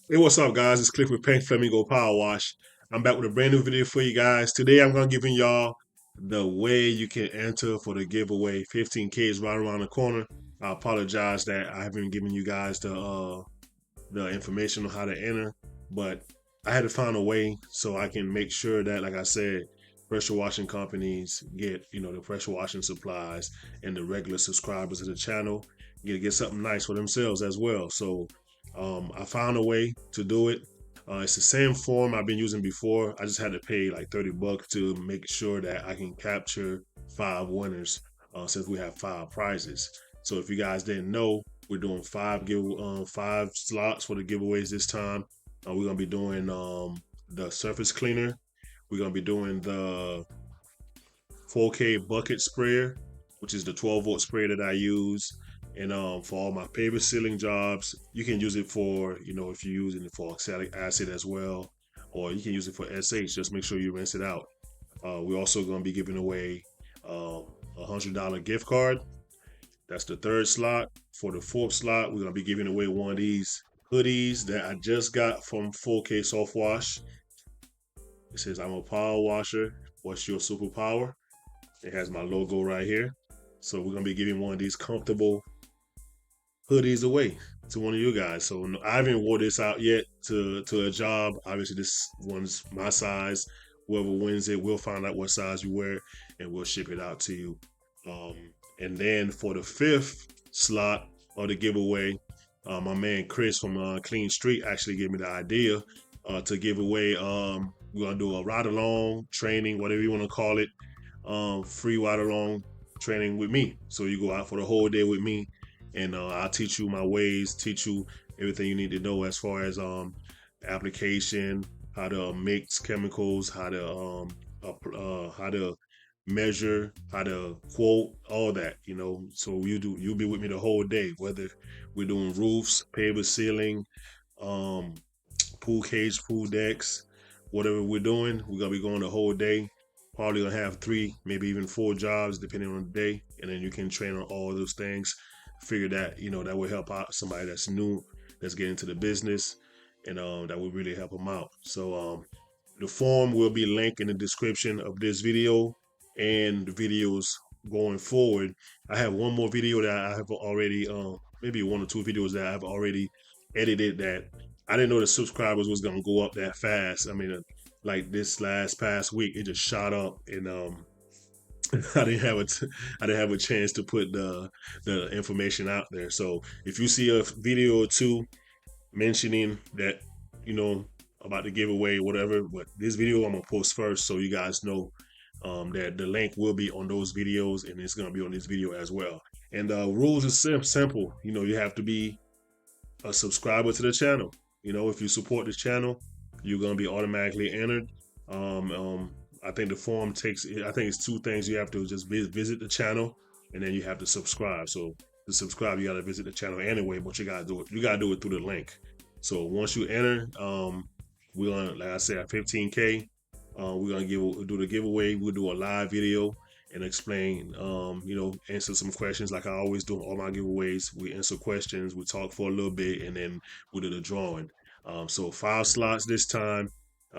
Hey, what's up, guys? It's Cliff with Pink Flamingo Power Wash. I'm back with a brand new video for you guys. Today, I'm gonna giving y'all the way you can enter for the giveaway. 15K is right around the corner. I apologize that I haven't given you guys the information on how to enter, but I had to find a way so I can make sure that, like I said, pressure washing companies get the pressure washing supplies, and the regular subscribers of the channel get something nice for themselves as well. So I found a way to do it. It's the same form I've been using before. I just had to pay like 30 bucks to make sure that I can capture 5 winners, since we have 5 prizes. So if you guys didn't know, we're doing 5 slots for the giveaways this time. We're gonna be doing the surface cleaner. We're gonna be doing the 4K bucket sprayer, which is the 12-volt sprayer that I use. And for all my paper sealing jobs, you can use it for, if you're using it for oxalic acid as well, or you can use it for SH. Just make sure you rinse it out. We're also going to be giving away a $100 gift card. That's the third slot. For the fourth slot, we're going to be giving away one of these hoodies that I just got from 4K Soft Wash. It says, "I'm a power washer. What's your superpower?" It has my logo right here. So we're gonna be giving one of these comfortable hoodies away to one of you guys. So I haven't wore this out yet to a job. Obviously, this one's my size. Whoever wins it, we'll find out what size you wear, and we'll ship it out to you. Um, and then for the fifth slot of the giveaway, my man Chris from Clean Street actually gave me the idea to give away. We're gonna do a ride along training, whatever you want to call it, free ride along training with me. So you go out for the whole day with me, and I'll teach you my ways, teach you everything you need to know as far as application, how to mix chemicals, how to measure, how to quote, all that. So you'll be with me the whole day, whether we're doing roofs, paver sealing, um, pool cage, pool decks, whatever we're doing, we're gonna be going the whole day. Probably gonna have 3, maybe even 4 jobs depending on the day, and then you can train on all those things. Figure that that will help out somebody that's new, that's getting into the business, and that will really help them out. So the form will be linked in the description of this video and the videos going forward. I have one more video that I have already, maybe 1 or 2 videos that I've already edited that I didn't know the subscribers was gonna go up that fast. I mean, like this last past week, it just shot up, and I didn't have I didn't have a chance to put the information out there. So if you see a video or two mentioning that, you know, about the giveaway, whatever, but this video I'm gonna post first, so you guys know that the link will be on those videos, and it's gonna be on this video as well. And the rules are simple. You have to be a subscriber to the channel. If you support this channel, you're gonna be automatically entered. I think the form takes. I think it's 2 things. You have to just visit the channel, and then you have to subscribe. So to subscribe, you gotta visit the channel anyway, but you gotta do it. You gotta do it through the link. So once you enter, we're gonna, like I said, at 15K, we're gonna do the giveaway. We'll do a live video and explain, answer some questions like I always do all my giveaways. We answer questions, we talk for a little bit, and then we do the drawing. So 5 slots this time.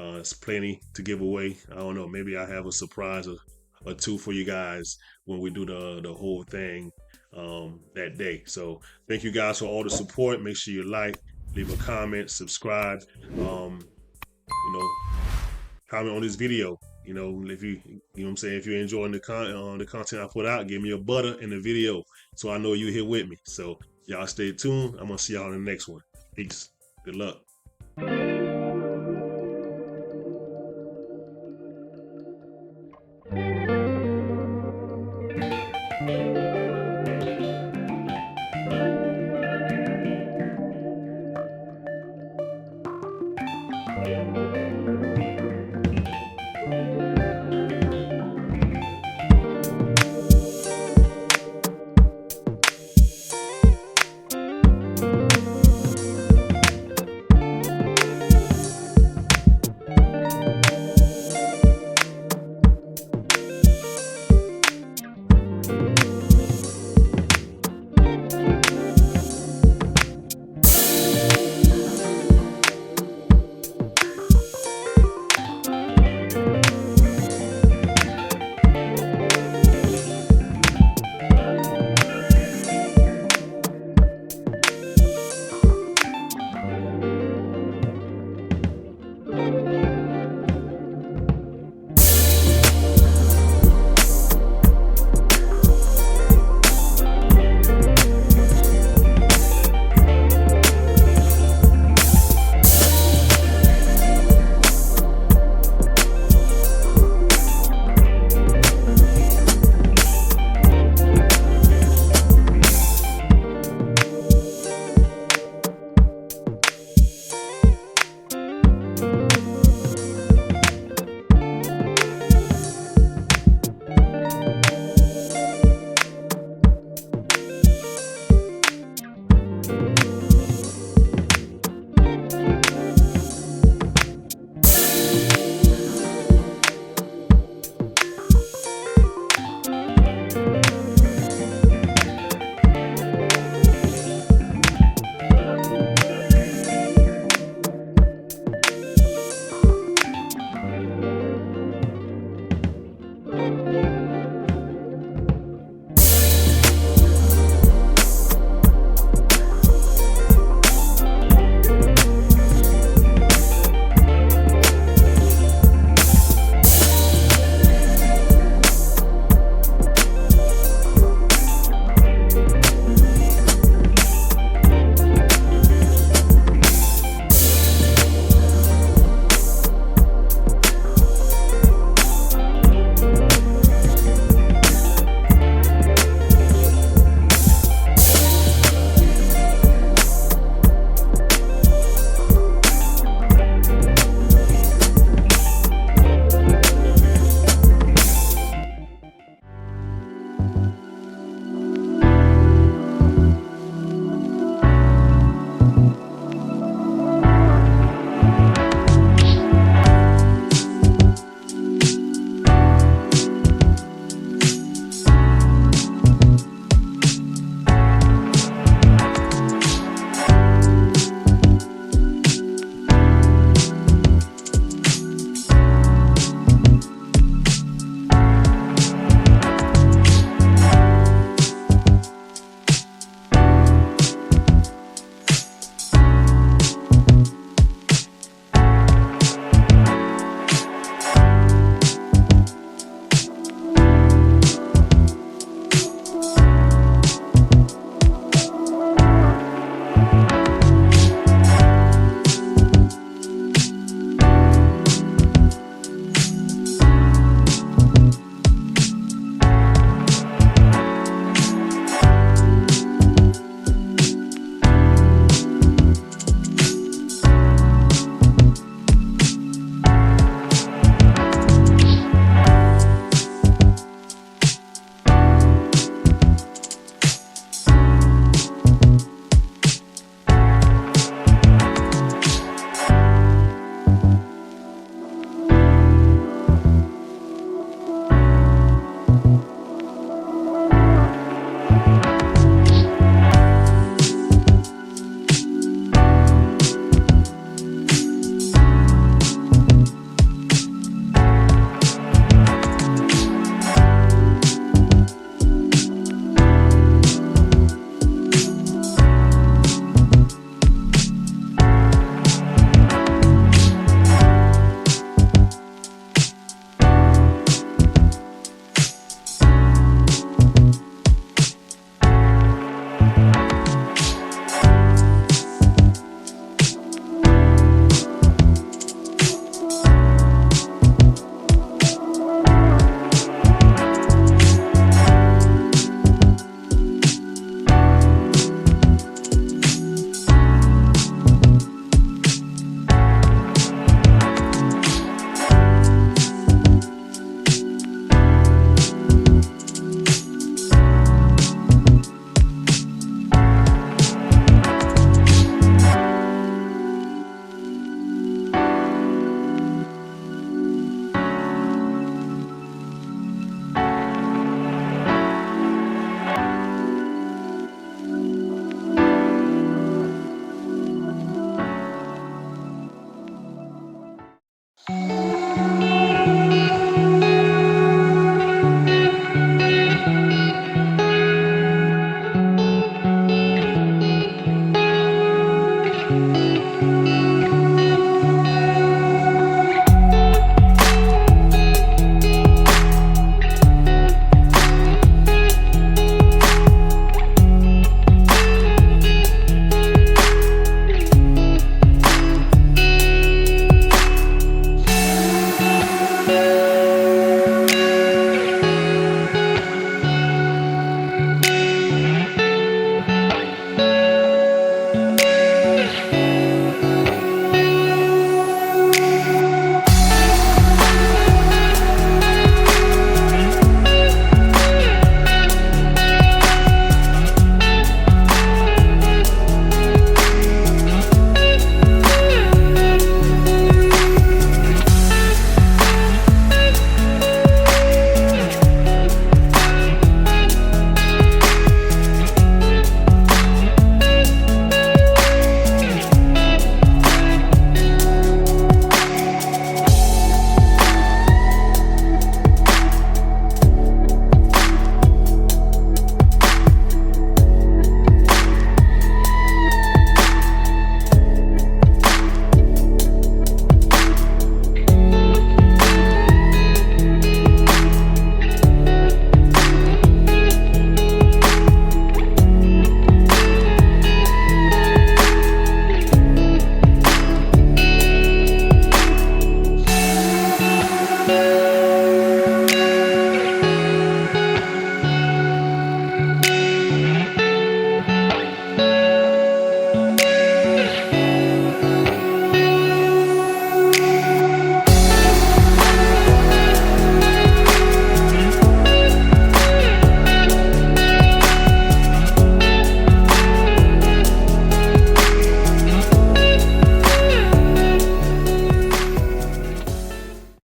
It's plenty to give away. I don't know, maybe I have a surprise or 2 for you guys when we do the whole thing that day. So thank you guys for all the support. Make sure you like, leave a comment, subscribe. You know, comment on this video. If you know what I'm saying, if you're enjoying the content I put out, give me a butter in the video so I know you're here with me. So y'all stay tuned. I'm gonna see y'all in the next one. Peace. Good luck.